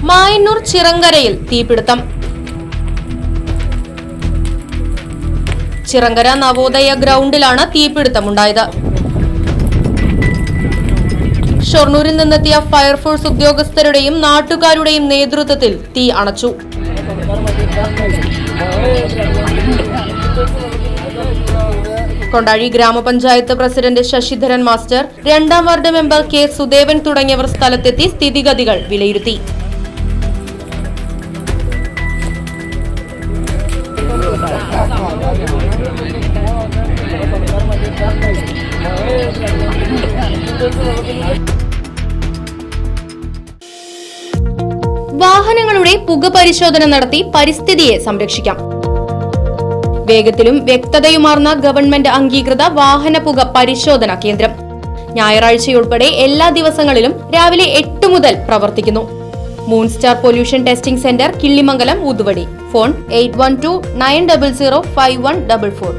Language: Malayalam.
മായന്നൂർ ചിറങ്കരയിൽ തീപിടുത്തം. ചിറങ്കര നവോദയ ഗ്രൗണ്ടിലാണ് തീപിടുത്തമുണ്ടായത്. ഷൊർണൂരിൽ നിന്നെത്തിയ ഫയർഫോഴ്സ് ഉദ്യോഗസ്ഥരുടെയും നാട്ടുകാരുടെയും നേതൃത്വത്തിൽ തീ അണച്ചു. കൊണ്ടാഴി ഗ്രാമപഞ്ചായത്ത് പ്രസിഡന്റ് ശശിധരൻ മാസ്റ്റർ, 2ാം വാർഡ് മെമ്പർ കെ സുദേവൻ തുടങ്ങിയവർ സ്ഥലത്തെത്തി സ്ഥിതിഗതികൾ വിലയിരുത്തി. വാഹനങ്ങളുടെ പുക പരിശോധന നടത്തി പരിസ്ഥിതിയെ സംരക്ഷിക്കാം. വേഗത്തിലും വ്യക്തതയുമാർന്ന ഗവൺമെന്റ് അംഗീകൃത വാഹന പുക പരിശോധന കേന്ദ്രം ഞായറാഴ്ചയുൾപ്പെടെ എല്ലാ ദിവസങ്ങളിലും രാവിലെ 8 മുതൽ പ്രവർത്തിക്കുന്നു. Moon star pollution testing centre, Killimangalam, Uthuvadi. Phone 8129005144.